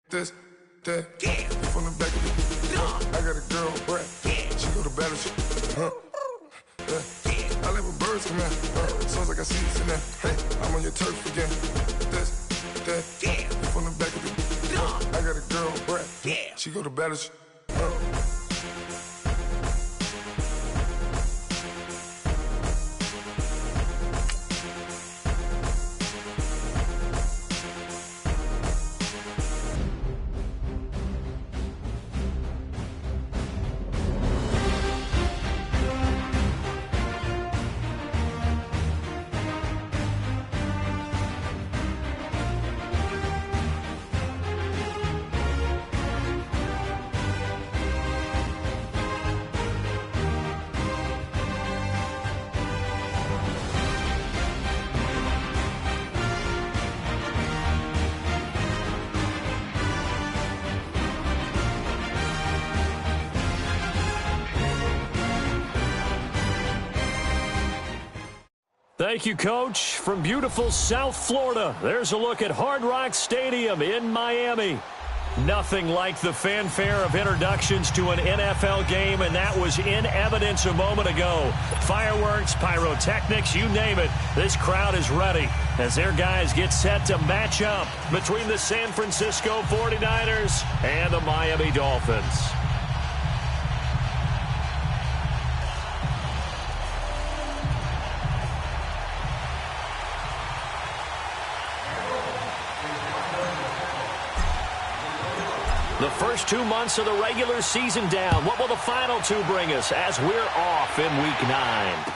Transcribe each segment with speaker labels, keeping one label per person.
Speaker 1: This, that, yeah. From the back of the I got a girl, Brad. Yeah. She go to battle, I let my birds come out. So as I got seats in there. Hey, I'm on your turf again. This, that, yeah. From the back of the I got a girl, Brad. Yeah. She go to battle,
Speaker 2: Thank you, Coach. From beautiful South Florida, there's a look at Hard Rock Stadium in Miami. Nothing like the fanfare of introductions to an NFL game, and that was in evidence a moment ago. Fireworks, pyrotechnics, you name it. This crowd is ready as their guys get set to match up between the San Francisco 49ers and the Miami Dolphins. The first 2 months of the regular season down. What will the final two bring us as we're off in Week 9?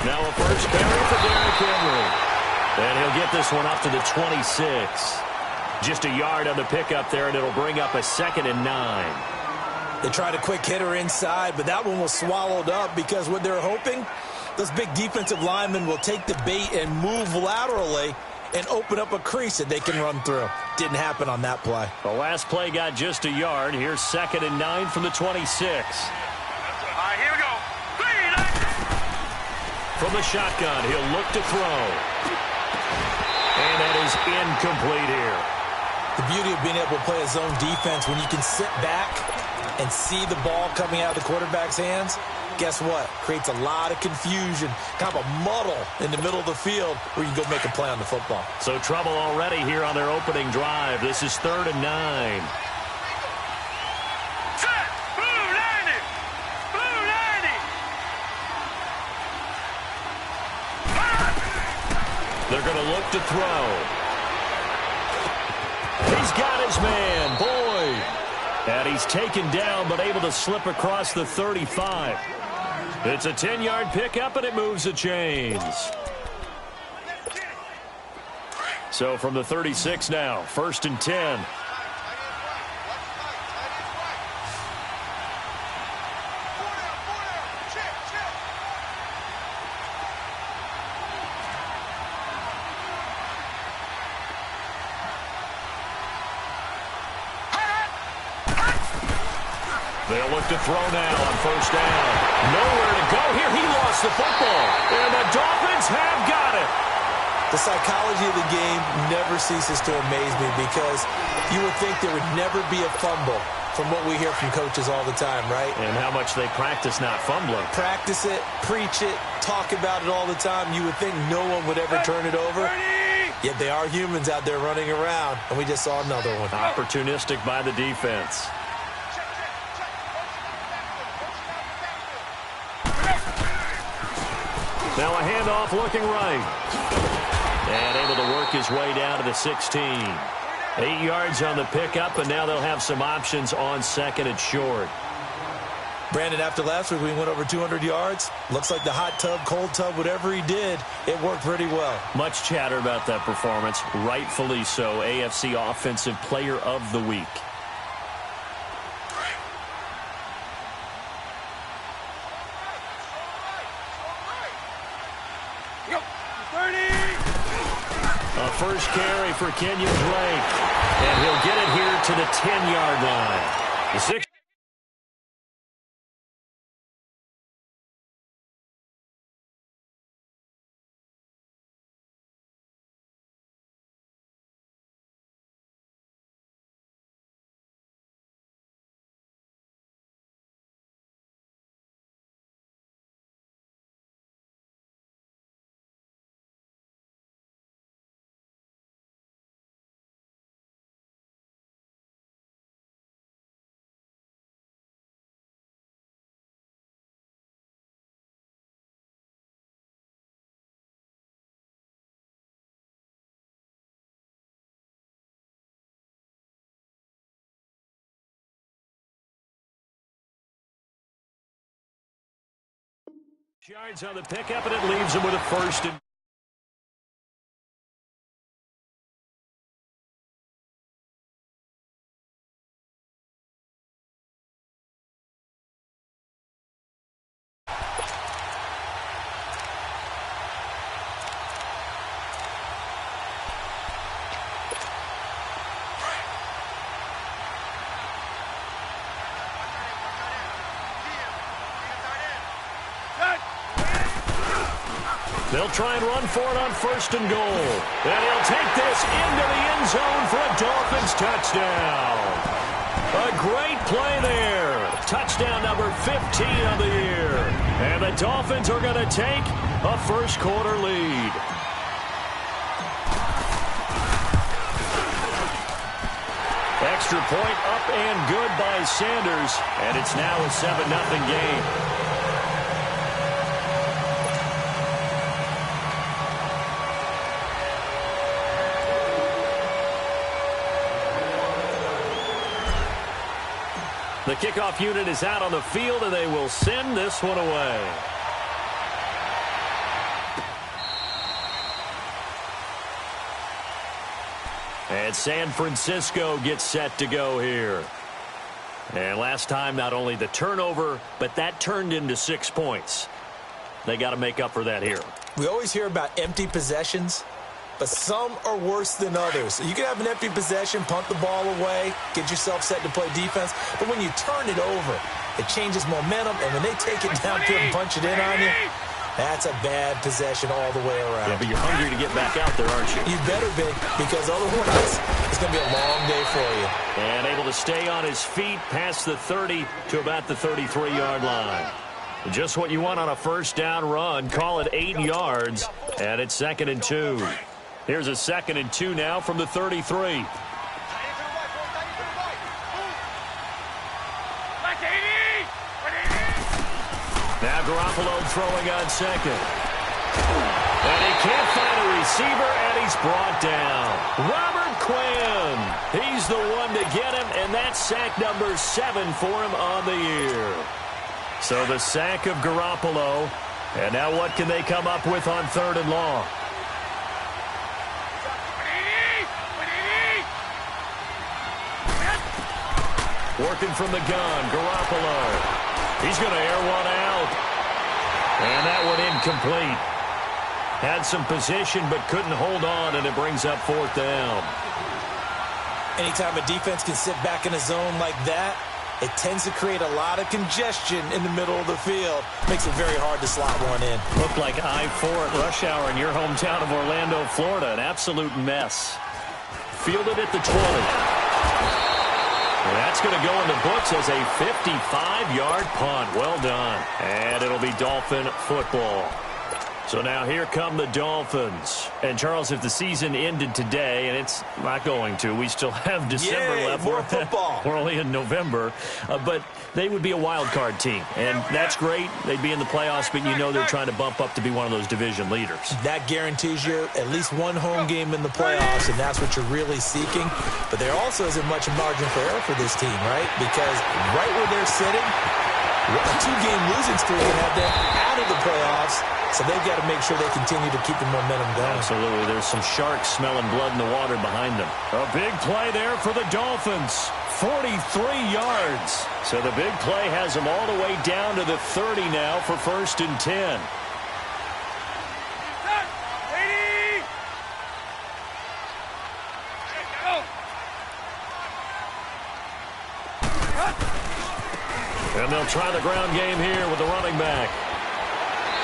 Speaker 2: Now a first carry for Derrick Henry. And he'll get this one up to the 26. Just a yard on the pickup there, and it'll bring up a 2nd and 9.
Speaker 3: They tried a quick hitter inside, but that one was swallowed up because what they're hoping, those big defensive linemen will take the bait and move laterally and open up a crease that they can run through. Didn't happen on that play.
Speaker 2: The last play got just a yard. Here's 2nd and 9 from the 26.
Speaker 4: Here we go.
Speaker 2: From the shotgun, he'll look to throw. And that is incomplete here.
Speaker 3: The beauty of being able to play a zone defense, when you can sit back and see the ball coming out of the quarterback's hands, guess what? Creates a lot of confusion, kind of a muddle in the middle of the field where you can go make a play on the football.
Speaker 2: So trouble already here on their opening drive. This is 3rd and 9. They're going to look to throw. He's got his man, Boyd. And he's taken down but able to slip across the 35. It's a 10-yard pickup, and it moves the chains. So from the 36 now, 1st and 10. They'll look to throw now on 1st down. Nowhere to go here. He lost the football. And the Dolphins have got it.
Speaker 3: The psychology of the game never ceases to amaze me because you would think there would never be a fumble from what we hear from coaches all the time, right?
Speaker 2: And how much they practice not fumbling.
Speaker 3: Practice it, preach it, talk about it all the time. You would think no one would ever turn it over. Yet they are humans out there running around, and we just saw another one.
Speaker 2: Opportunistic by the defense. Now a handoff looking right. And able to work his way down to the 16. 8 yards on the pickup, and now they'll have some options on 2nd and short.
Speaker 3: Brandon, after last week, we went over 200 yards. Looks like the hot tub, cold tub, whatever he did, it worked pretty well.
Speaker 2: Much chatter about that performance. Rightfully so. AFC Offensive Player of the Week. A first carry for Kenyon Drake. And he'll get it here to the 10-yard line. The 6. Yards on the pickup, and it leaves him with a first and they'll try and run for it on first and goal. And he'll take this into the end zone for a Dolphins touchdown. A great play there. Touchdown number 15 of the year. And the Dolphins are going to take a first quarter lead. Extra point up and good by Sanders. And it's now a 7-0 game. The kickoff unit is out on the field, and they will send this one away. And San Francisco gets set to go here. And last time, not only the turnover, but that turned into 6 points. They got to make up for that here.
Speaker 3: We always hear about empty possessions, but some are worse than others. You can have an empty possession, punt the ball away, get yourself set to play defense. But when you turn it over, it changes momentum. And when they take it downfield and punch it in on you, that's a bad possession all the way around.
Speaker 2: Yeah, but you're hungry to get back out there, aren't you?
Speaker 3: You better be, because otherwise it's going to be a long day for you.
Speaker 2: And able to stay on his feet past the 30 to about the 33-yard line. Just what you want on a first down run. Call it 8 yards, and it's 2nd and 2. Here's a 2nd and 2 now from the 33. Now Garoppolo throwing on second. And he can't find a receiver, and he's brought down. Robert Quinn. He's the one to get him, and that's sack number 7 for him on the year. So the sack of Garoppolo. And now what can they come up with on 3rd and long? Working from the gun, Garoppolo. He's going to air one out. And that one incomplete. Had some position but couldn't hold on, and it brings up 4th down.
Speaker 3: Anytime a defense can sit back in a zone like that, it tends to create a lot of congestion in the middle of the field. Makes it very hard to slot one in.
Speaker 2: Looked like I-4 at rush hour in your hometown of Orlando, Florida. An absolute mess. Fielded at the 20. And that's going to go in the books as a 55-yard punt. Well done. And it'll be Dolphin football. So now here come the Dolphins. And, Charles, if the season ended today, and it's not going to, we still have December left.
Speaker 3: More football.
Speaker 2: We're only in November. But they would be a wild card team. And that's great. They'd be in the playoffs, but you know they're trying to bump up to be one of those division leaders. That
Speaker 3: guarantees you at least one home game in the playoffs, and that's what you're really seeking. But there also isn't much margin for error for this team, right? Because right where they're sitting, a 2-game losing streak can have them out of the playoffs. So they've got to make sure they continue to keep the momentum going.
Speaker 2: Absolutely. There's some sharks smelling blood in the water behind them. A big play there for the Dolphins. 43 yards. So the big play has them all the way down to the 30 now for 1st and 10. And they'll try the ground game here with the running back.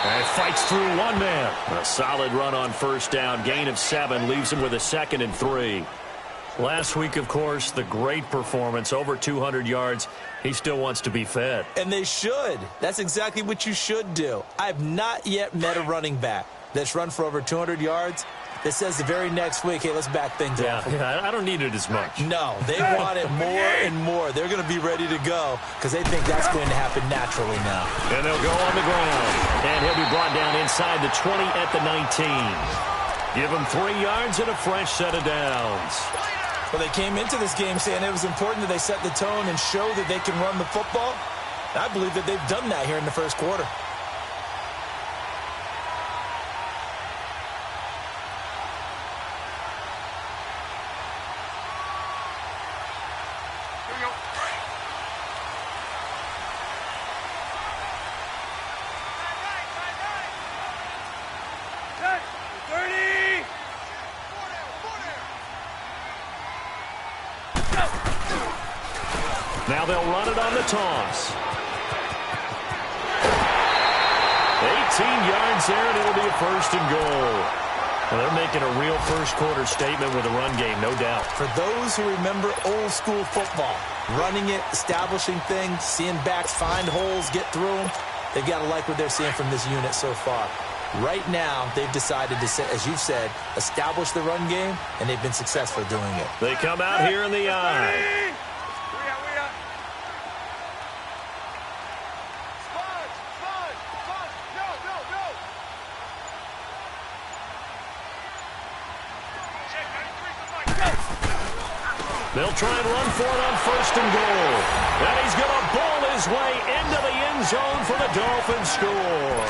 Speaker 2: And fights through one man. A solid run on first down. Gain of 7 leaves him with a 2nd and 3. Last week, of course, the great performance, over 200 yards. He still wants to be fed.
Speaker 3: And they should. That's exactly what you should do. I've not yet met a running back that's run for over 200 yards that says the very next week, hey, let's back things off.
Speaker 2: Yeah, I don't need it as much.
Speaker 3: No, they want it more and more. They're going to be ready to go because they think that's going to happen naturally now.
Speaker 2: And they'll go on the ground. And he'll be brought down inside the 20 at the 19. Give him 3 yards and a fresh set of downs.
Speaker 3: Well, they came into this game saying it was important that they set the tone and show that they can run the football. I believe that they've done that here in the first quarter.
Speaker 2: Now they'll run it on the toss. 18 yards there, and it'll be a 1st and goal. Well, they're making a real first-quarter statement with a run game, no doubt.
Speaker 3: For those who remember old-school football, running it, establishing things, seeing backs find holes, get through them, they've got to like what they're seeing from this unit so far. Right now, they've decided to, as you've said, establish the run game, and they've been successful doing it.
Speaker 2: They come out here in the eye. They'll try and run for it on 1st and goal. And he's going to ball his way into the end zone for the Dolphins score.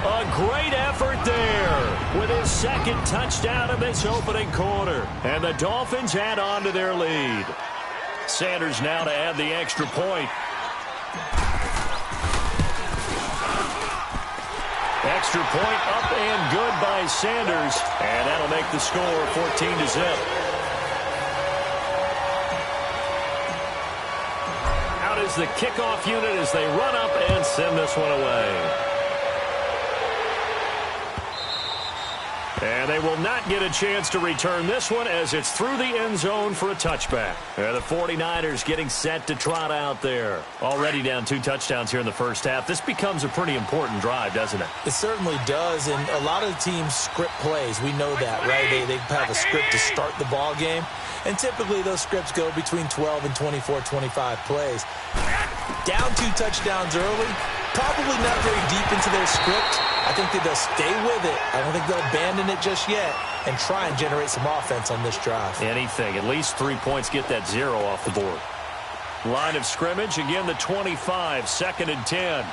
Speaker 2: A great effort there with his 2nd touchdown of this opening quarter. And the Dolphins add on to their lead. Sanders now to add the extra point. Extra point up and good by Sanders. And that'll make the score 14-0. Is the kickoff unit as they run up and send this one away. And they will not get a chance to return this one as it's through the end zone for a touchback. And the 49ers getting set to trot out there. Already down 2 touchdowns here in the first half. This becomes a pretty important drive, doesn't it?
Speaker 3: It certainly does, and a lot of the teams script plays. We know that, right? They have a script to start the ball game. And typically those scripts go between 12 and 24, 25 plays. Down 2 touchdowns early, probably not very deep into their script. I think that they'll stay with it. I don't think they'll abandon it just yet and try and generate some offense on this drive.
Speaker 2: Anything. At least 3 points, get that 0 off the board. Line of scrimmage, again the 25, 2nd and 10.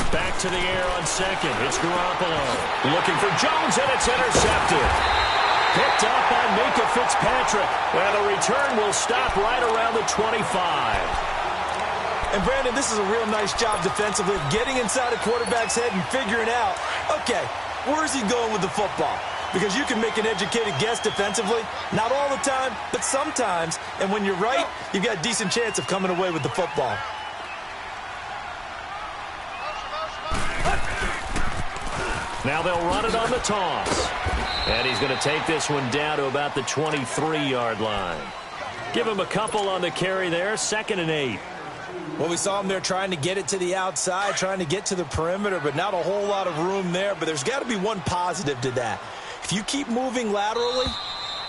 Speaker 2: Back to the air on 2nd. It's Garoppolo. Looking for Jones, and it's intercepted. Picked up by Minka Fitzpatrick. And the return will stop right around the 25.
Speaker 3: And, Brandon, this is a real nice job defensively of getting inside a quarterback's head and figuring out, okay, where is he going with the football? Because you can make an educated guess defensively. Not all the time, but sometimes. And when you're right, you've got a decent chance of coming away with the football.
Speaker 2: Now they'll run it on the toss. And he's going to take this one down to about the 23-yard line. Give him a couple on the carry there, 2nd and 8.
Speaker 3: Well, we saw him there trying to get it to the outside, trying to get to the perimeter, but not a whole lot of room there. But there's got to be one positive to that. If you keep moving laterally,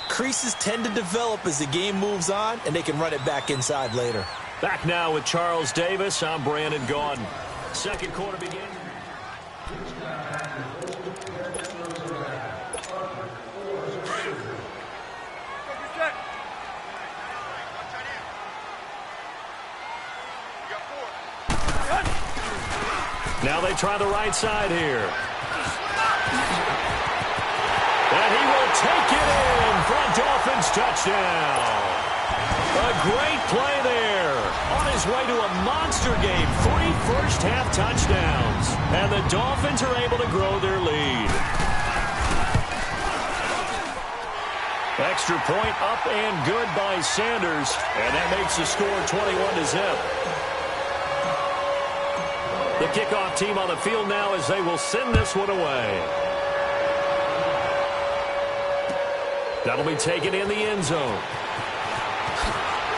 Speaker 3: creases tend to develop as the game moves on, and they can run it back inside later.
Speaker 2: Back now with Charles Davis. I'm Brandon Gaudin. 2nd quarter begins. Now they try the right side here. And he will take it in for a Dolphins touchdown. A great play there. On his way to a monster game. 3 first-half touchdowns. And the Dolphins are able to grow their lead. Extra point up and good by Sanders, and that makes the score 21-0. The kickoff team on the field now as they will send this one away. That'll be taken in the end zone.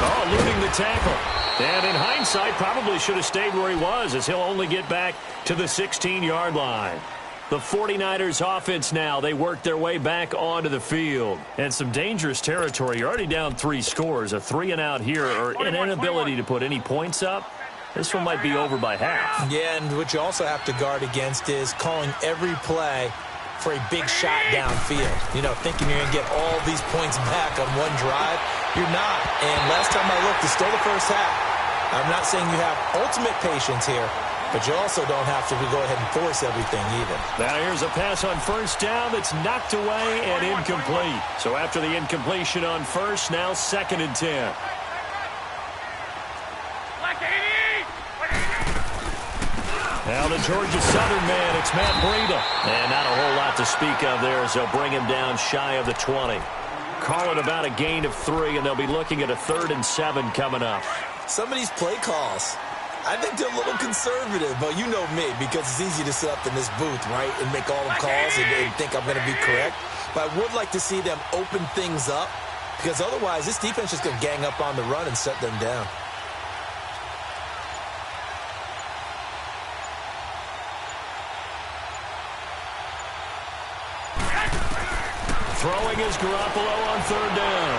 Speaker 2: Oh, eluding the tackle. And in hindsight, probably should have stayed where he was, as he'll only get back to the 16-yard line. The 49ers offense now, they work their way back onto the field. And some dangerous territory. You're already down 3 scores. A 3-and-out here, or an inability to put any points up. This one might be over by half.
Speaker 3: Yeah, and what you also have to guard against is calling every play for a big shot downfield. You know, thinking you're going to get all these points back on one drive. You're not. And last time I looked, it's still the first half. I'm not saying you have ultimate patience here, but you also don't have to go ahead and force everything either.
Speaker 2: Now here's a pass on first down that's knocked away and incomplete. So after the incompletion on first, now 2nd and 10. Now the Georgia Southern man, it's Matt Breida. And not a whole lot to speak of there as they'll bring him down shy of the 20. Call it about a gain of 3, and they'll be looking at a 3rd and 7 coming up.
Speaker 3: Some of these play calls, I think they're a little conservative, but you know me, because it's easy to sit up in this booth, right, and make all the calls and think I'm going to be correct. But I would like to see them open things up, because otherwise this defense is going to gang up on the run and shut them down.
Speaker 2: Throwing is Garoppolo on 3rd down.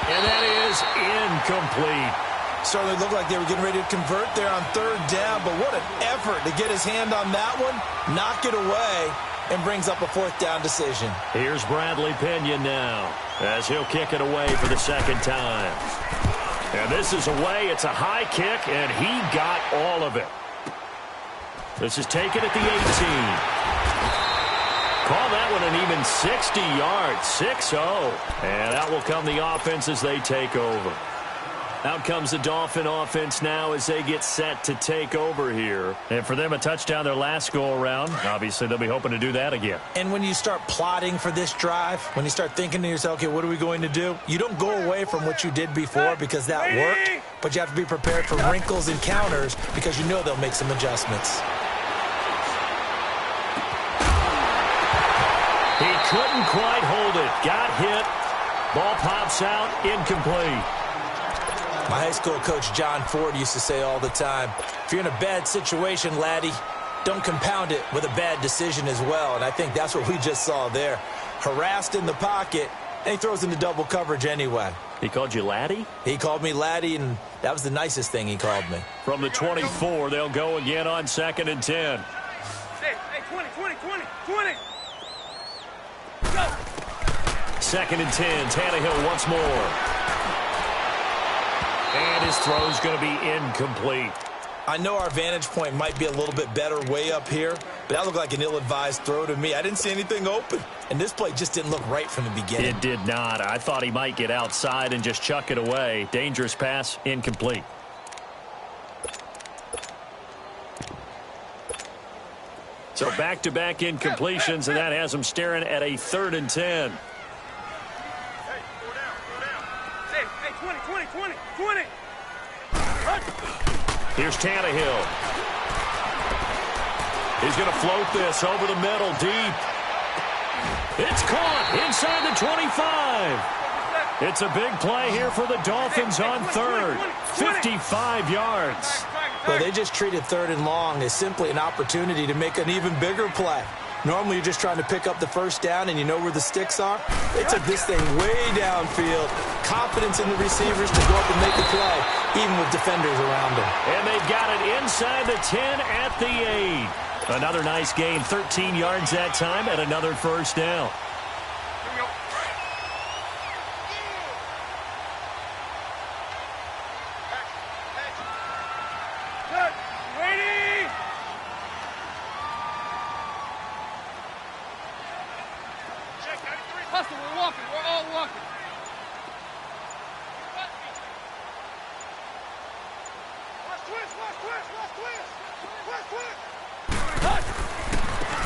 Speaker 2: And that is incomplete.
Speaker 3: Certainly looked like they were getting ready to convert there on 3rd down, but what an effort to get his hand on that one, knock it away, and brings up a 4th down decision.
Speaker 2: Here's Bradley Pinion now, as he'll kick it away for the 2nd time. And this is away. It's a high kick, and he got all of it. This is taken at the 18. Call that one an even 60 yards, 6-0. And out will come the offense as they take over. Out comes the Dolphin offense now as they get set to take over here. And for them, a touchdown their last go-around. Obviously, they'll be hoping to do that again.
Speaker 3: And when you start plotting for this drive, when you start thinking to yourself, okay, what are we going to do? You don't go away from what you did before because that worked, but you have to be prepared for wrinkles and counters because you know they'll make some adjustments.
Speaker 2: He couldn't quite hold it. Got hit. Ball pops out. Incomplete.
Speaker 3: My high school coach, John Ford, used to say all the time, if you're in a bad situation, laddie, don't compound it with a bad decision as well. And I think that's what we just saw there. Harassed in the pocket, and he throws into double coverage anyway.
Speaker 2: He called you laddie?
Speaker 3: He called me laddie, and that was the nicest thing he called me.
Speaker 2: From the 24, they'll go again on 2nd and 10.
Speaker 4: Hey, 20.
Speaker 2: 2nd and 10. Tannehill once more. And his throw's going to be incomplete.
Speaker 3: I know our vantage point might be a little bit better way up here, but that looked like an ill-advised throw to me. I didn't see anything open, and this play just didn't look right from the beginning.
Speaker 2: It did not. I thought he might get outside and just chuck it away. Dangerous pass, incomplete. So back-to-back incompletions, and that has him staring at a 3rd and 10.
Speaker 4: Hey, 20.
Speaker 2: Here's Tannehill. He's going to float this over the middle, deep. It's caught inside the 25. It's a big play here for the Dolphins on 3rd. 55 yards.
Speaker 3: Well, they just treated 3rd and long as simply an opportunity to make an even bigger play. Normally, you're just trying to pick up the 1st down and you know where the sticks are. They took this thing way downfield. Confidence in the receivers to go up and make the play, even with defenders around them.
Speaker 2: And they've got it inside the 10 at the 8. Another nice gain, 13 yards that time, and another 1st down.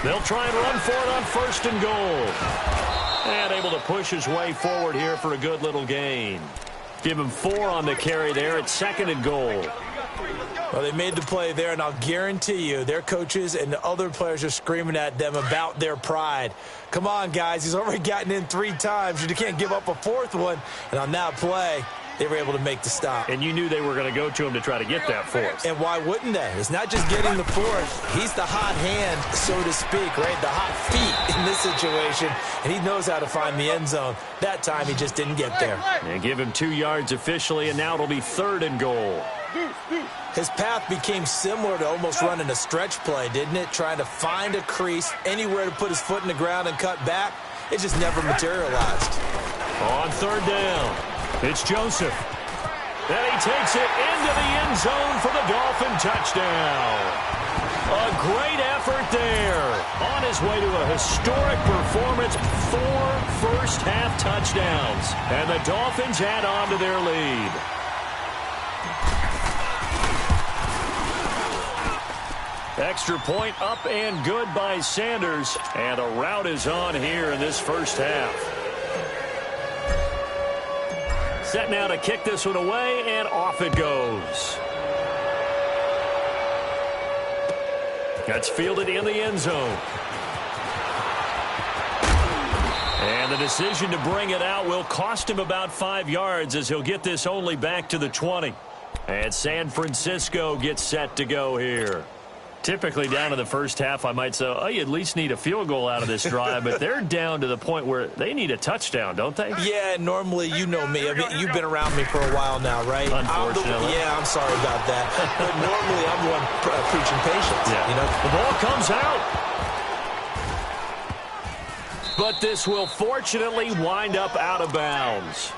Speaker 2: They'll try and run for it on 1st and goal. And able to push his way forward here for a good little gain. Give him 4 on the carry there at 2nd and goal.
Speaker 3: Well, they made the play there, and I'll guarantee you their coaches and the other players are screaming at them about their pride. Come on, guys. He's already gotten in 3 times. You can't give up a 4th one. And on that play, they were able to make the stop.
Speaker 2: And you knew they were going to go to him to try to get that 4th.
Speaker 3: And why wouldn't they? It's not just getting the 4th. He's the hot hand, so to speak, right? The hot feet in this situation. And he knows how to find the end zone. That time, he just didn't get there.
Speaker 2: And give him 2 yards officially, and now it'll be 3rd and goal.
Speaker 3: His path became similar to almost running a stretch play, didn't it? Trying to find a crease, anywhere to put his foot in the ground and cut back. It just never materialized.
Speaker 2: On 3rd down, it's Joseph. And he takes it into the end zone for the Dolphin touchdown. A great effort there. On his way to a historic performance, 4 first-half touchdowns. And the Dolphins add on to their lead. Extra point up and good by Sanders. And a rout is on here in this first half. Set now to kick this one away, and off it goes. That's fielded in the end zone. And the decision to bring it out will cost him about 5 yards as he'll get this only back to the 20. And San Francisco gets set to go here. Typically down to the first half, I might say, oh, you at least need a field goal out of this drive, but they're down to the point where they need a touchdown, don't they?
Speaker 3: Yeah, normally, you know me. I mean, you've been around me for a while now, right?
Speaker 2: Unfortunately.
Speaker 3: I'm sorry about that. But normally, I'm the one preaching patience.
Speaker 2: Yeah.
Speaker 3: You know?
Speaker 2: The ball comes out. But this will fortunately wind up out of bounds.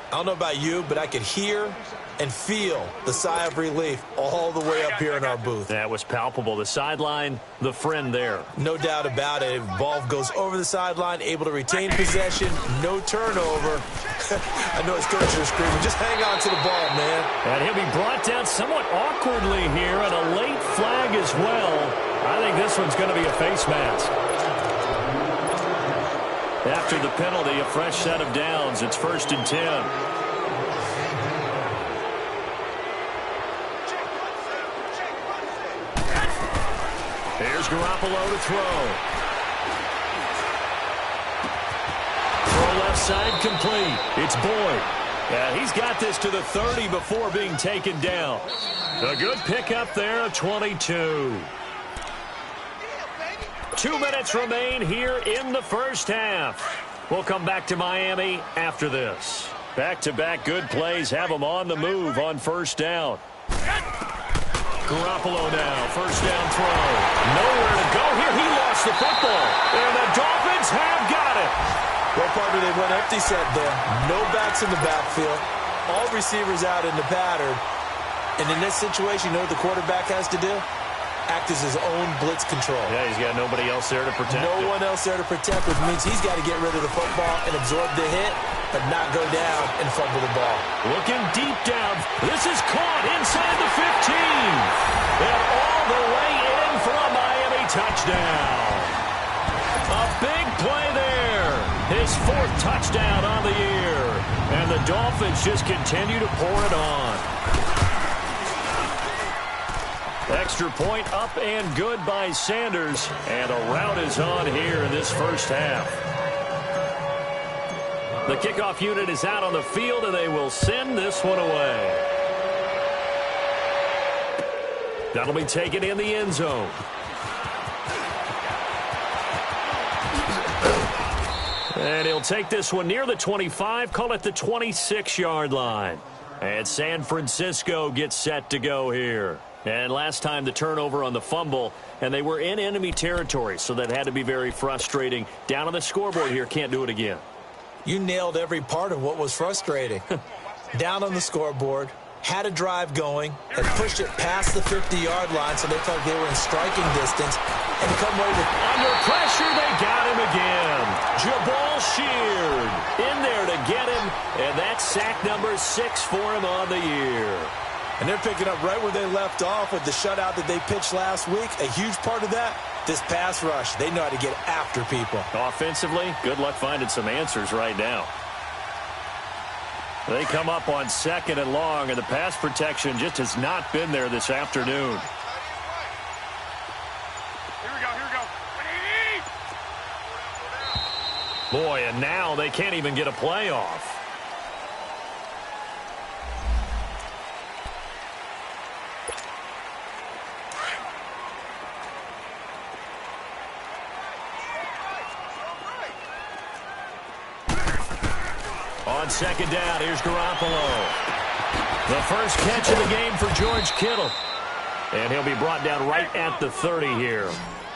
Speaker 3: I don't know about you, but I could hear and feel the sigh of relief all the way up here in our booth.
Speaker 2: That was palpable. The sideline, the friend there.
Speaker 3: No doubt about it. Ball goes over the sideline, able to retain possession, no turnover. I know his coaches are screaming, just hang on to the ball, man.
Speaker 2: And he'll be brought down somewhat awkwardly here, and a late flag as well. I think this one's going to be a face mask. After the penalty, a fresh set of downs. It's 1st and 10. Here's Garoppolo to throw. Throw left side complete. It's Boyd. Yeah, he's got this to the 30 before being taken down. A good pickup there, a 22. 2 minutes remain here in the first half. We'll come back to Miami after this. Back-to-back good plays have them on the move on 1st down. Garoppolo now, 1st down throw. Nowhere to go here. He lost the football. And the Dolphins have got it.
Speaker 3: Well, partner, they went empty set there. No backs in the backfield. All receivers out in the pattern. And in this situation, you know what the quarterback has to do? Act as his own blitz control.
Speaker 2: Yeah, he's got nobody else there to protect
Speaker 3: No one else there to protect, which means he's got to get rid of the football and absorb the hit, but not go down and fumble the ball.
Speaker 2: Looking deep down. This is caught inside the 15. And all the way in for a Miami touchdown. A big play there. His 4th touchdown on the year. And the Dolphins just continue to pour it on. Extra point up and good by Sanders. And a rout is on here in this first half. The kickoff unit is out on the field, and they will send this one away. That'll be taken in the end zone. And he'll take this one near the 25, call it the 26-yard line. And San Francisco gets set to go here. And last time the turnover on the fumble, and they were in enemy territory, so that had to be very frustrating. Down on the scoreboard here, can't do it again.
Speaker 3: You nailed every part of what was frustrating. Down on the scoreboard, had a drive going, had pushed it past the 50-yard line, so they thought they were in striking distance, and come over.
Speaker 2: Under pressure, they got him again. Jabal Sheard in there to get him, and that's sack number 6 for him on the year.
Speaker 3: And they're picking up right where they left off with the shutout that they pitched last week. A huge part of that, this pass rush. They know how to get after people.
Speaker 2: Offensively, good luck finding some answers right now. They come up on 2nd and long, and the pass protection just has not been there this afternoon.
Speaker 4: Here we go, here we go.
Speaker 2: Boy, and now they can't even get a play off. On 2nd down, here's Garoppolo. The first catch of the game for George Kittle. And he'll be brought down right at the 30 here.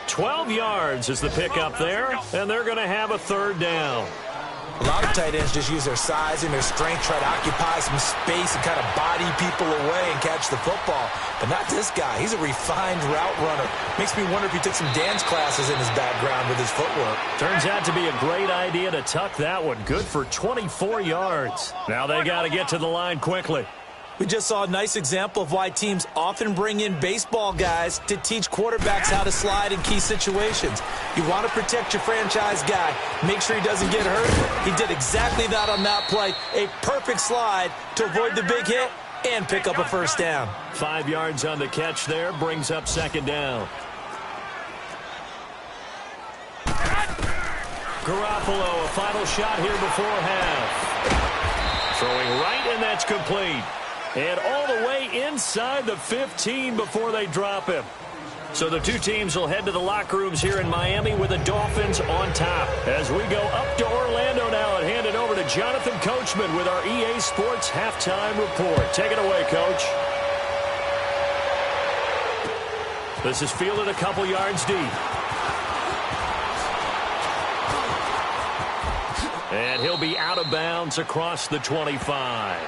Speaker 2: 12 yards is the pickup there, and they're going to have a 3rd down.
Speaker 3: A lot of tight ends just use their size and their strength, try to occupy some space and kind of body people away and catch the football. But not this guy. He's a refined route runner. Makes me wonder if he took some dance classes in his background with his footwork.
Speaker 2: Turns out to be a great idea to tuck that one. Good for 24 yards. Now they got to get to the line quickly.
Speaker 3: We just saw a nice example of why teams often bring in baseball guys to teach quarterbacks how to slide in key situations. You want to protect your franchise guy. Make sure he doesn't get hurt. He did exactly that on that play. A perfect slide to avoid the big hit and pick up a 1st down.
Speaker 2: 5 yards on the catch there, brings up 2nd down. Garoppolo, a final shot here before half. Throwing right, and that's complete. And all the way inside the 15 before they drop him. So the two teams will head to the locker rooms here in Miami with the Dolphins on top. As we go up to Orlando now and hand it over to Jonathan Coachman with our EA Sports Halftime Report. Take it away, Coach. This is fielded a couple yards deep. And he'll be out of bounds across the 25.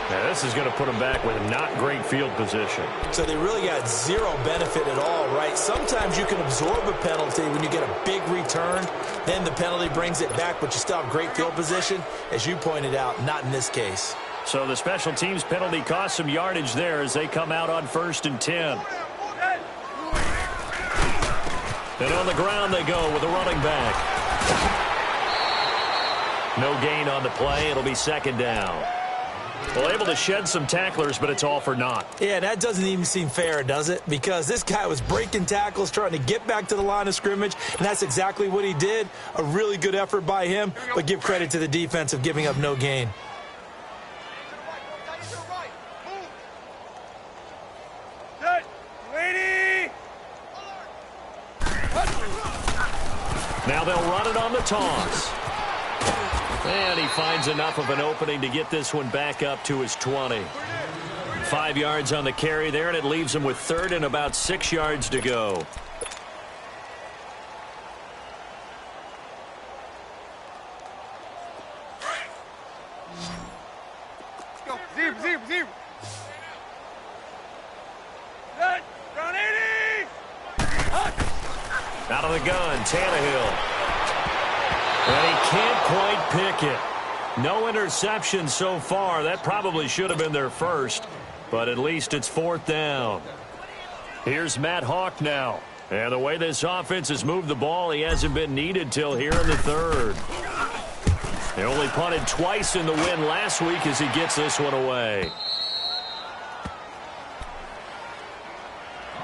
Speaker 2: Now, this is going to put them back with not great field position.
Speaker 3: So they really got zero benefit at all, right? Sometimes you can absorb a penalty when you get a big return. Then the penalty brings it back, but you still have great field position. As you pointed out, not in this case.
Speaker 2: So the special teams penalty cost some yardage there as they come out on 1st and 10. And on the ground they go with a running back. No gain on the play. It'll be 2nd down. Well, able to shed some tacklers, but it's all for naught.
Speaker 3: Yeah, that doesn't even seem fair, does it? Because this guy was breaking tackles, trying to get back to the line of scrimmage, and that's exactly what he did. A really good effort by him, but give credit to the defense of giving up no gain.
Speaker 2: Now they'll run it on the toss. And he finds enough of an opening to get this one back up to his 20. 5 yards on the carry there, and it leaves him with 3rd and about 6 yards to go.
Speaker 4: Go, zero. Down 80.
Speaker 2: Out of the gun, Tannehill. And he can't quite pick it. No interception so far. That probably should have been their first, but at least it's 4th down. Here's Matt Hawk now. And the way this offense has moved the ball, he hasn't been needed till here in the 3rd. They only punted twice in the win last week as he gets this one away.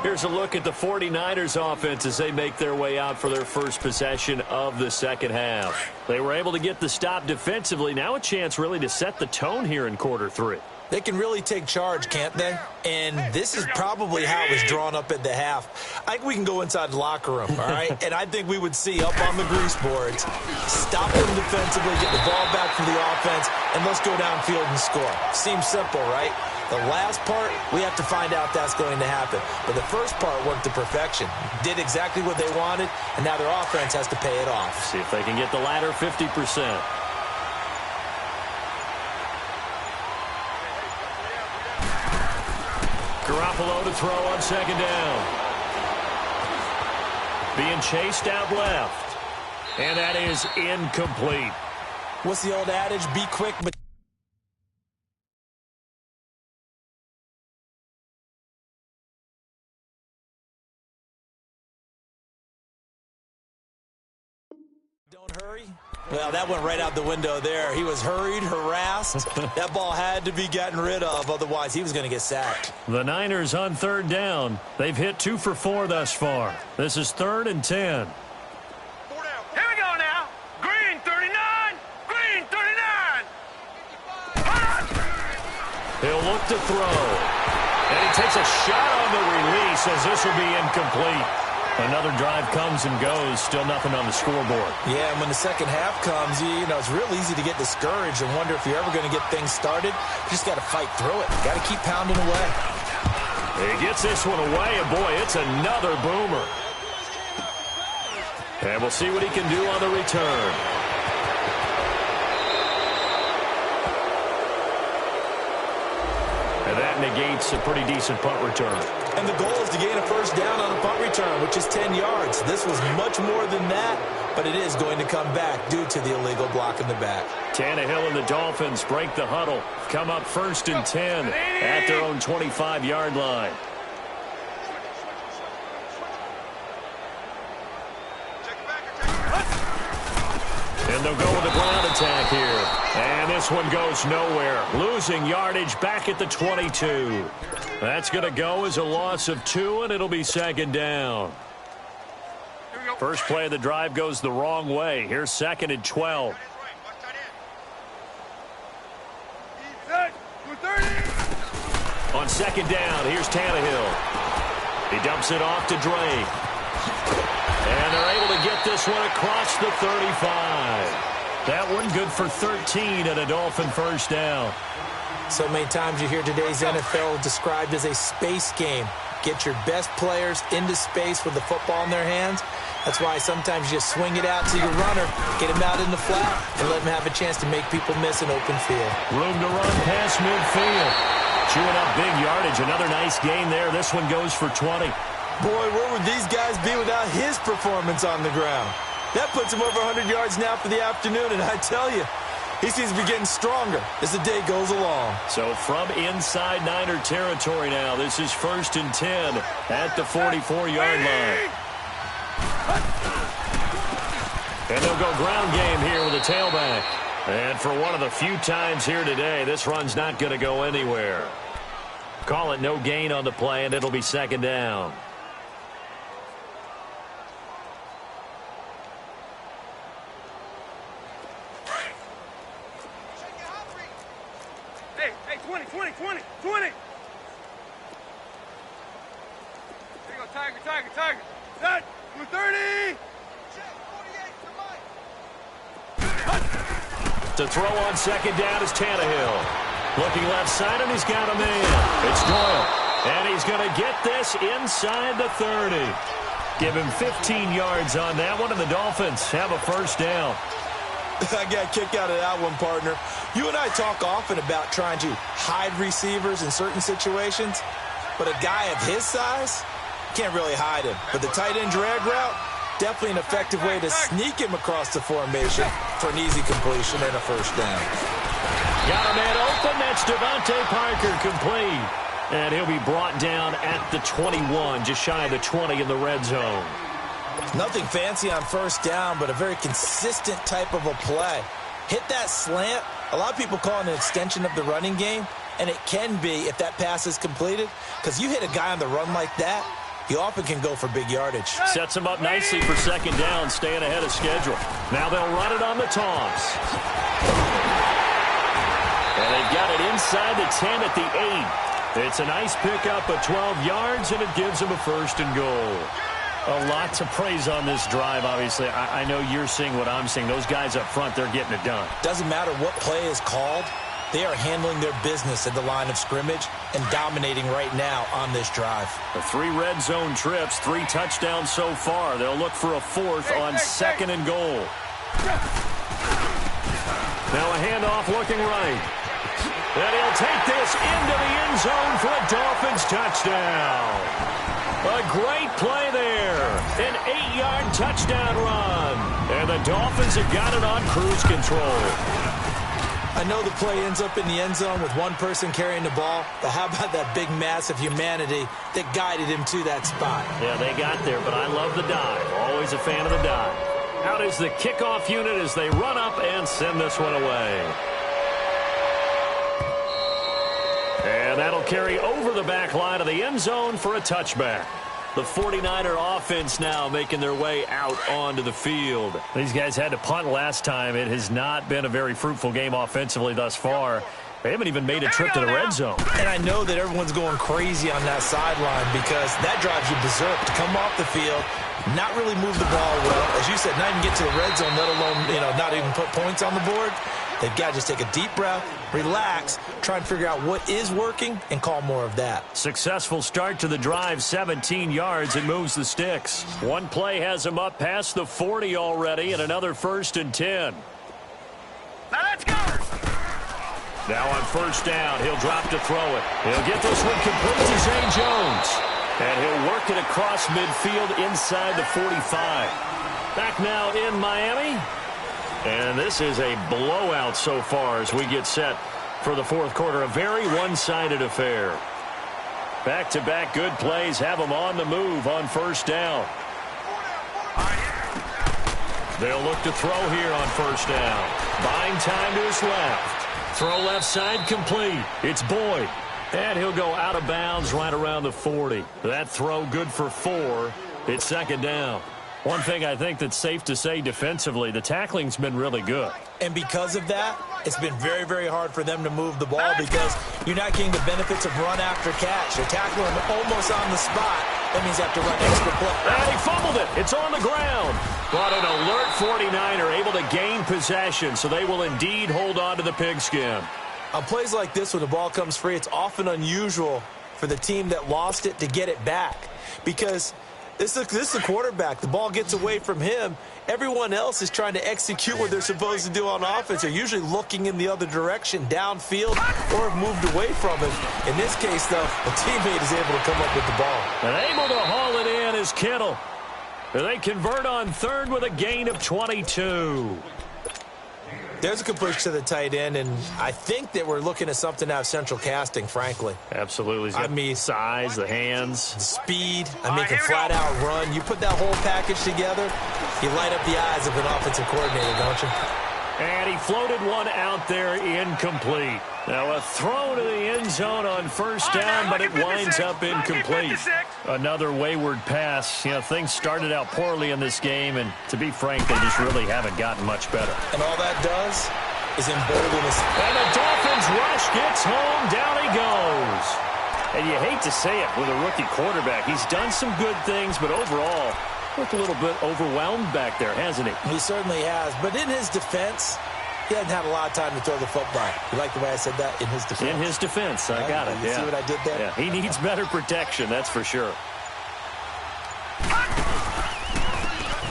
Speaker 2: Here's a look at the 49ers offense as they make their way out for their first possession of the 2nd half. They were able to get the stop defensively. Now a chance really to set the tone here in quarter 3.
Speaker 3: They can really take charge, can't they? And this is probably how it was drawn up at the half. I think we can go inside the locker room, all right? And I think we would see up on the grease boards, stop them defensively, get the ball back from the offense, and let's go downfield and score. Seems simple, right? The last part, we have to find out that's going to happen. But the first part worked to perfection. Did exactly what they wanted, and now their offense has to pay it off.
Speaker 2: See if they can get the latter 50%. Garoppolo to throw on 2nd down. Being chased out left. And that is incomplete.
Speaker 3: What's the old adage? Be quick, but Hurry? Well, that went right out the window there. He was hurried, harassed. That ball had to be gotten rid of, otherwise he was going to get sacked.
Speaker 2: The Niners on third down. They've hit 2 for 4 thus far. This is 3rd and 10.
Speaker 4: Here we go now. Green 39. Green 39.
Speaker 2: He'll look to throw. And he takes a shot on the release as this will be incomplete. Another drive comes and goes. Still nothing on the scoreboard.
Speaker 3: Yeah, and when the second half comes, you know, it's real easy to get discouraged and wonder if you're ever going to get things started. You just got to fight through it. Got to keep pounding away.
Speaker 2: He gets this one away, and boy, it's another boomer. And we'll see what he can do on the return. And that negates a pretty decent punt return.
Speaker 3: And the goal is to gain a first down on a punt return, which is 10 yards. This was much more than that, but it is going to come back due to the illegal block in the back.
Speaker 2: Tannehill and the Dolphins break the huddle. Come up 1st and 10 at their own 25-yard line. And they'll go with the ground attack here. And this one goes nowhere. Losing yardage back at the 22. That's going to go as a loss of 2, and it'll be 2nd down. First play of the drive goes the wrong way. Here's 2nd and 12. On 2nd down, here's Tannehill. He dumps it off to Drake. And they're able to get this one across the 35. That one good for 13 and a Dolphin first down.
Speaker 3: So many times you hear today's NFL described as a space game. Get your best players into space with the football in their hands. That's why sometimes you just swing it out to your runner, get him out in the flat, and let him have a chance to make people miss an open field.
Speaker 2: Room to run past midfield. Chewing up big yardage. Another nice gain there. This one goes for 20.
Speaker 3: Boy, where would these guys be without his performance on the ground? That puts him over 100 yards now for the afternoon, and I tell you, he seems to be getting stronger as the day goes along.
Speaker 2: So from inside Niner territory now, this is 1st and 10 at the 44-yard line. And they'll go ground game here with a tailback. And for one of the few times here today, this run's not going to go anywhere. Call it no gain on the play, and it'll be 2nd down.
Speaker 4: Hey, 20. Here you go, Tiger. Set. 230.
Speaker 2: To throw on 2nd down is Tannehill. Looking left side, and he's got a man. It's Doyle. And he's going to get this inside the 30. Give him 15 yards on that one, and the Dolphins have a first down.
Speaker 3: I got a kick out of that one, partner. You and I talk often about trying to hide receivers in certain situations, but a guy of his size can't really hide him. But the tight end drag route, definitely an effective way to sneak him across the formation for an easy completion and a first down.
Speaker 2: Got a man open. That's Devontae Parker, complete. And he'll be brought down at the 21, just shy of the 20 in the red zone.
Speaker 3: Nothing fancy on first down, but a very consistent type of a play. Hit that slant. A lot of people call it an extension of the running game, and it can be if that pass is completed, because you hit a guy on the run like that, he often can go for big yardage.
Speaker 2: Sets him up nicely for 2nd down, staying ahead of schedule. Now they'll run it on the toss. And they've got it inside the 10 at the 8. It's a nice pickup of 12 yards, and it gives them a 1st and goal. A lot to praise on this drive, obviously. I know you're seeing what I'm seeing. Those guys up front, they're getting it done.
Speaker 3: Doesn't matter what play is called. They are handling their business at the line of scrimmage and dominating right now on this drive.
Speaker 2: The 3 red zone trips, 3 touchdowns so far. They'll look for a 4th on 2nd and goal. Now a handoff looking right. And he'll take this into the end zone for a Dolphins touchdown. A great play there. An 8-yard touchdown run. And the Dolphins have got it on cruise control.
Speaker 3: I know the play ends up in the end zone with one person carrying the ball, but how about that big mass of humanity that guided him to that spot?
Speaker 2: Yeah, they got there, but I love the dive. Always a fan of the dive. Out is the kickoff unit as they run up and send this one away. And that'll carry over the back line of the end zone for a touchback. The 49er offense now making their way out onto the field. These guys had to punt last time. It has not been a very fruitful game offensively thus far. They haven't even made a trip to the red zone.
Speaker 3: And I know that everyone's going crazy on that sideline because that drives you berserk to come off the field, not really move the ball well. As you said, not even get to the red zone, let alone, not even put points on the board. They've got to just take a deep breath, relax, try and figure out what is working, and call more of that.
Speaker 2: Successful start to the drive, 17 yards. It moves the sticks. One play has him up past the 40 already, and another 1st and 10.
Speaker 4: Now let's go.
Speaker 2: Now on 1st down, he'll drop to throw it. He'll get this one complete to Zay Jones. And he'll work it across midfield inside the 45. Back now in Miami. And this is a blowout so far as we get set for the 4th quarter. A very one-sided affair. Back-to-back good plays have them on the move on 1st down. They'll look to throw here on 1st down. Buying time to his left. Throw left side complete. It's Boyd. And he'll go out of bounds right around the 40. That throw good for 4. It's 2nd down. One thing I think that's safe to say defensively, the tackling's been really good.
Speaker 3: And because of that, it's been very, very hard for them to move the ball because you're not getting the benefits of run after catch. They're tackling him almost on the spot. That means they have to run extra play.
Speaker 2: And he fumbled it. It's on the ground. But an alert 49er able to gain possession, so they will indeed hold on to the pigskin.
Speaker 3: On plays like this, when the ball comes free, it's often unusual for the team that lost it to get it back because this is the quarterback. The ball gets away from him. Everyone else is trying to execute what they're supposed to do on offense. They're usually looking in the other direction, downfield, or have moved away from him. In this case, though, a teammate is able to come up with the ball.
Speaker 2: And able to haul it in is Kittle. They convert on 3rd with a gain of 22.
Speaker 3: There's a completion to the tight end, and I think that we're looking at something out of central casting, frankly.
Speaker 2: Absolutely. He's got the size, the hands.
Speaker 3: The speed. Can flat-out run. You put that whole package together, you light up the eyes of an offensive coordinator, don't you?
Speaker 2: And he floated one out there incomplete. Now a throw to the end zone on 1st down, but it winds up incomplete. Another wayward pass. Things started out poorly in this game, and to be frank, they just really haven't gotten much better.
Speaker 3: And all that does is embolden us.
Speaker 2: And the Dolphins rush gets home. Down he goes. And you hate to say it with a rookie quarterback. He's done some good things, but overall, looked a little bit overwhelmed back there, hasn't he?
Speaker 3: He certainly has. But in his defense, he hasn't had a lot of time to throw the football. You like the way I said that? In his defense.
Speaker 2: In his defense. I got it.
Speaker 3: You see what I did there?
Speaker 2: Yeah, he needs better protection, that's for sure.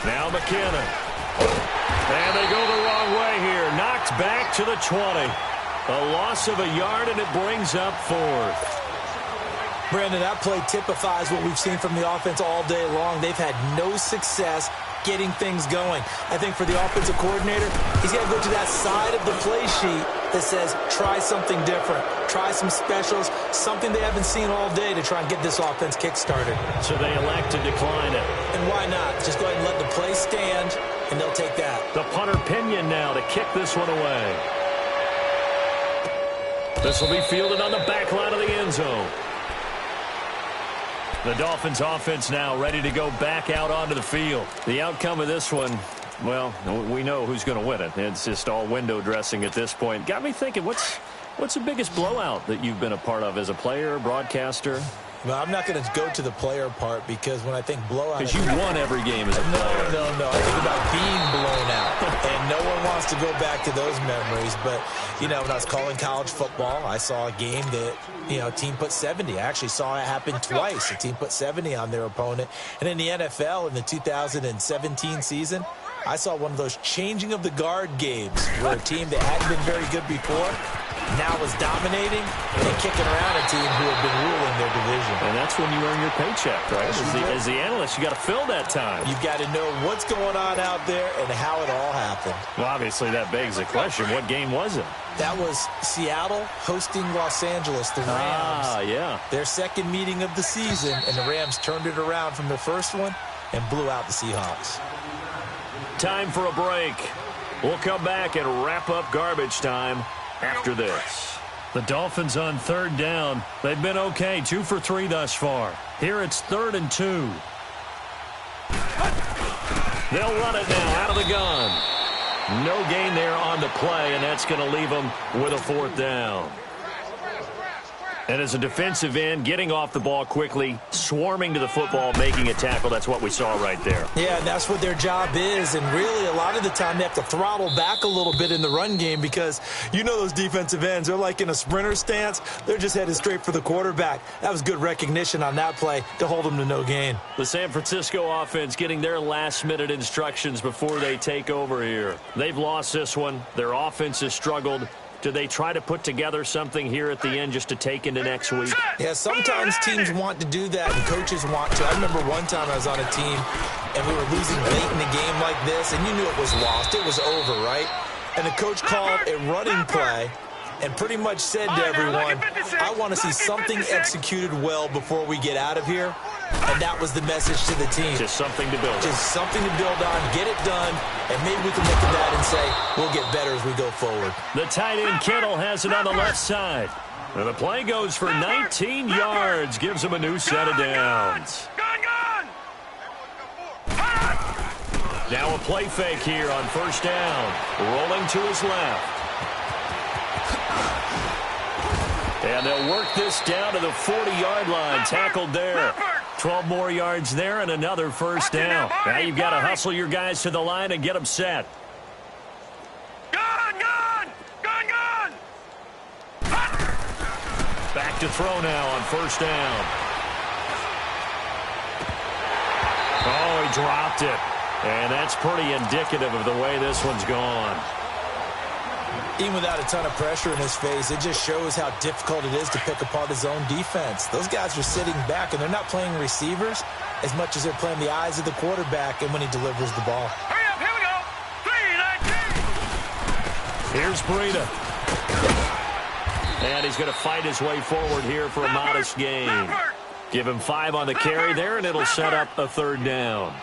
Speaker 2: Now McKinnon. And they go the wrong way here. Knocked back to the 20. A loss of a yard, and it brings up 4th.
Speaker 3: Brandon, that play typifies what we've seen from the offense all day long. They've had no success getting things going. I think for the offensive coordinator, he's got to go to that side of the play sheet that says, try something different. Try some specials, something they haven't seen all day to try and get this offense kick-started.
Speaker 2: So they elect to decline it.
Speaker 3: And why not? Just go ahead and let the play stand, and they'll take that.
Speaker 2: The punter Pinion now to kick this one away. This will be fielded on the back line of the end zone. The Dolphins offense now ready to go back out onto the field. The outcome of this one, well, we know who's going to win it. It's just all window dressing at this point. Got me thinking, what's the biggest blowout that you've been a part of as a player, broadcaster?
Speaker 3: Well, I'm not going to go to the player part because when I think blowout...
Speaker 2: Because you won every game as a player.
Speaker 3: No. I think about being blown out. And no one wants to go back to those memories. But, when I was calling college football, I saw a game that, a team put 70. I actually saw it happen twice. A team put 70 on their opponent. And in the NFL, in the 2017 season, I saw one of those changing of the guard games where a team that hadn't been very good before now was dominating and kicking around a team who had been ruling their division.
Speaker 2: And that's when you earn your paycheck, right? As the analyst, you got to fill that time.
Speaker 3: You've got to know what's going on out there and how it all happened.
Speaker 2: Well, obviously, that begs the question, what game was it?
Speaker 3: That was Seattle hosting Los Angeles, the Rams.
Speaker 2: Yeah.
Speaker 3: Their second meeting of the season, and the Rams turned it around from the first one and blew out the Seahawks.
Speaker 2: Time for a break. We'll come back and wrap up garbage time after this. The Dolphins on third down. They've been okay, 2 for 3 thus far. Here it's 3rd and 2. They'll run it now out of the gun. No gain there on the play, and that's going to leave them with a 4th down. And as a defensive end, getting off the ball quickly, swarming to the football, making a tackle, that's what we saw right there.
Speaker 3: Yeah, and that's what their job is. And really, a lot of the time, they have to throttle back a little bit in the run game because you know those defensive ends, they're like in a sprinter stance. They're just headed straight for the quarterback. That was good recognition on that play to hold them to no gain.
Speaker 2: The San Francisco offense getting their last-minute instructions before they take over here. They've lost this one. Their offense has struggled. Do they try to put together something here at the end just to take into next week?
Speaker 3: Yeah, sometimes teams want to do that and coaches want to. I remember one time I was on a team and we were losing late in the game like this, and you knew it was lost. It was over, right? And the coach called a running play and pretty much said to everyone, I want to see something executed well before we get out of here. And that was the message to the team.
Speaker 2: Just something to build on.
Speaker 3: Just something to build on, get it done, and maybe we can look at that and say, we'll get better as we go forward.
Speaker 2: The tight end Kittle has it on the left side. And the play goes for 19 yards, gives him a new set of downs. Now a play fake here on 1st down. Rolling to his left. And they'll work this down to the 40-yard line. Tackled there. 12 more yards there and another 1st down. Now you've got to hustle your guys to the line and get them set. Back to throw now on 1st down. Oh, he dropped it. And that's pretty indicative of the way this one's gone.
Speaker 3: Even without a ton of pressure in his face, it just shows how difficult it is to pick apart his own defense. Those guys are sitting back, and they're not playing receivers as much as they're playing the eyes of the quarterback and when he delivers the ball.
Speaker 4: Hurry up, here we go. 3-19.
Speaker 2: Here's Breida. And he's going to fight his way forward here for a modest gain. Give him 5 on the carry there, and it'll set up a 3rd down.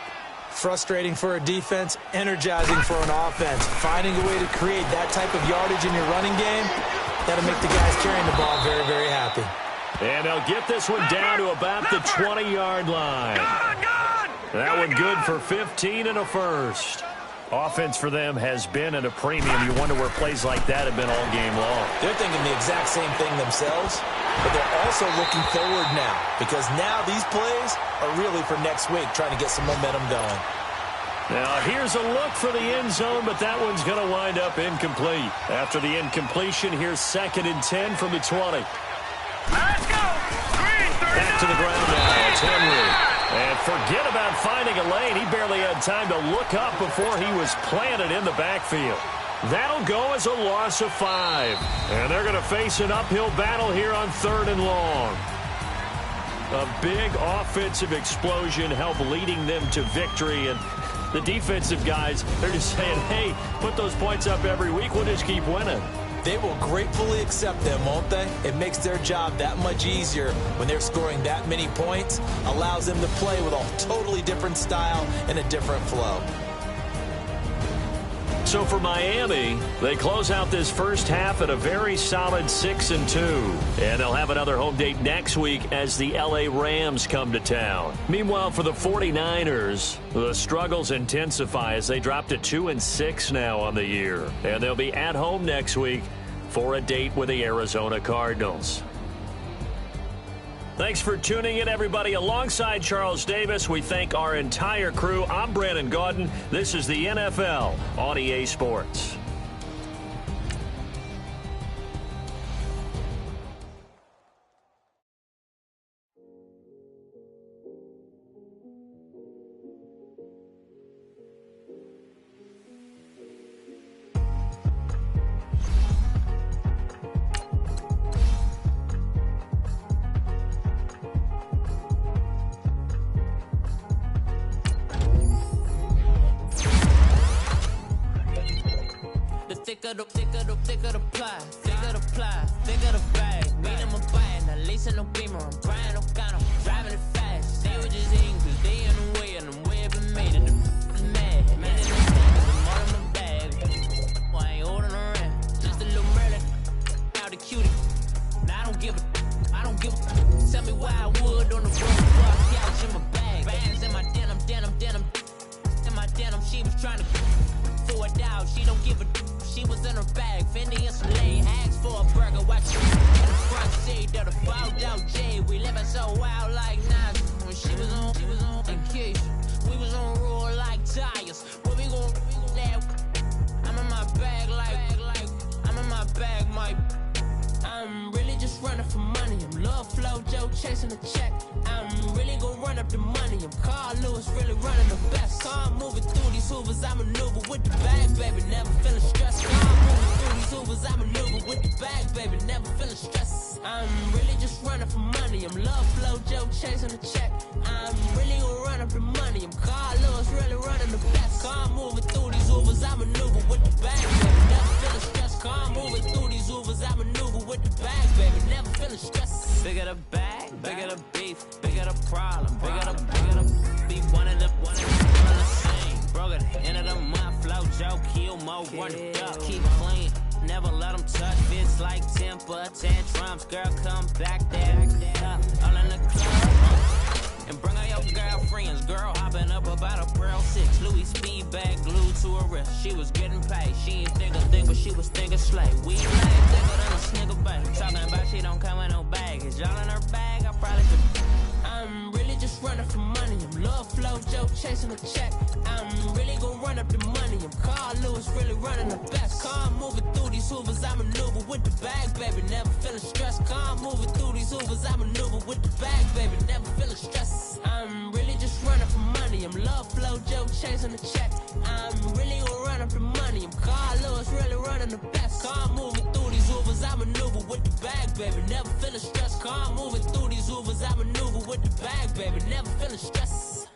Speaker 3: Frustrating for a defense, energizing for an offense. Finding a way to create that type of yardage in your running game, that'll make the guys carrying the ball very, very happy.
Speaker 2: And they'll get this one down to about the 20-yard line. That one good for 15 and a 1st. Offense for them has been at a premium. You wonder where plays like that have been all game long.
Speaker 3: They're thinking the exact same thing themselves, but they're also looking forward now because now these plays are really for next week, trying to get some momentum going.
Speaker 2: Now here's a look for the end zone, but that one's going to wind up incomplete. After the incompletion, here's 2nd and 10 from the 20.
Speaker 4: Let's go. Green 39.
Speaker 2: Back to the ground now. It's Henry. And forget about finding a lane. He barely had time to look up before he was planted in the backfield. That'll go as a loss of 5. And they're going to face an uphill battle here on 3rd and long. A big offensive explosion helped leading them to victory. And the defensive guys, they're just saying, hey, put those points up every week. We'll just keep winning.
Speaker 3: They will gratefully accept them, won't they? It makes their job that much easier when they're scoring that many points. Allows them to play with a totally different style and a different flow.
Speaker 2: So for Miami, they close out this first half at a very solid 6-2. And they'll have another home date next week as the LA Rams come to town. Meanwhile, for the 49ers, the struggles intensify as they drop to 2-6 now on the year. And they'll be at home next week for a date with the Arizona Cardinals. Thanks for tuning in, everybody. Alongside Charles Davis, we thank our entire crew. I'm Brandon Gaudin. This is the NFL on EA Sports.
Speaker 5: Thicker the ply, thicker the bag. Beat them a bite, now lacing no beamer. I'm crying, no gun, I'm driving it fast. They were just eating cause they in the way, and I'm way up and made it. The mad, man in the don't give a she was in her bag, Fendi and some lane. Asked for a burger, watch her in the front seat of the fouled out J. We living so wild like Nas. When she was on vacation, we was on roll like tires. What we gon' that? I'm in my bag like I'm in my bag, my. I'm really just running for money. I'm Love Flow Joe chasing a check. I'm really gon' run up the money. I'm Carl Lewis, really running the best. Car moving through these Hoovers, I maneuver with the bag, baby. Never feeling stressed. Car moving through these Hoovers, I maneuver with the bag, baby. Never feeling stressed. I'm really just running for money. I'm Love Flow Joe chasing a check. I'm really gon' run up the money. I'm Carl Lewis, really running the best. Car moving through these Hoovers, I maneuver with the bag, baby. Never feeling stressed. Car moving through these Hoovers, I maneuver with the bag, baby. Never feeling stressed. Bigger the bag, bigger the beef, bigger the problem, bigger the be one of the same. Broke at the end of the month, Flow Joe, kill more, run it up, keep clean. Never let them touch, fits like temper tantrums. Girl, come back there, all in the club. And bring all your girlfriends. Girl hopping up about a Pearl 6 Louis speed bag glued to her wrist. She was getting paid. She ain't think a thing, but she was thinking slay. We ain't thicker than a snigger bag. Talking about she don't come with no baggage. Y'all in her bag, I probably could. I'm really just running for money. I'm Love Flow Joe chasing a check. I'm really gon' run up the money. I'm Carl Lewis, really running the best. Car moving through these Hoovers, I maneuver with the bag, baby. Never feeling stressed. Car moving through these Hoovers, I maneuver with the bag, baby. Never feeling stressed. I'm really just running for money. I'm Love Flow Joe chasing a check. I'm really gon' run up the money. I'm Carl Lewis, really running the best. Car moving through these Hoovers, I maneuver with the bag, baby. Never feeling stressed. Car moving through these Hoovers, I maneuver with the bag, baby. Never feeling stressed.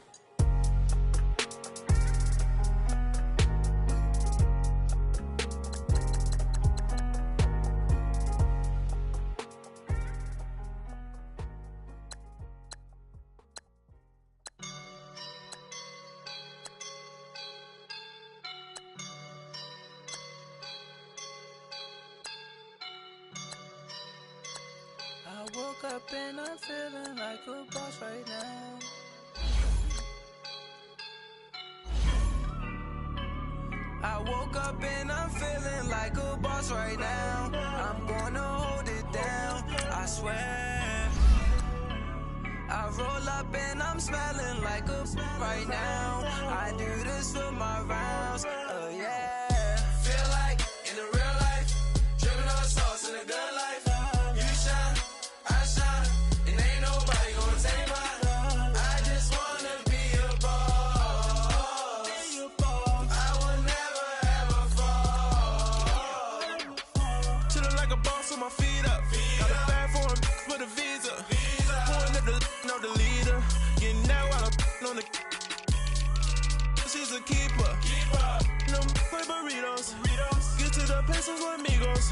Speaker 6: I woke up and I'm feeling like a boss right now. I woke up and I'm feeling like a boss right now. I'm gonna hold it down, I swear. I roll up and I'm smelling like a right now. I do this for my rounds, yeah. Feel like in the real life, dripping on sauce in a good life. My feet up, got a bag for the visa. Pulling up the leader, getting that while I'm on the. She's a keeper. No play burritos. Get to the pesos with amigos.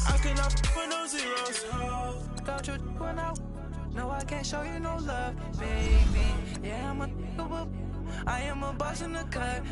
Speaker 6: I cannot with no zeros. Got your one out. No, I can't show you no love, baby. Yeah, I am a boss in the cut.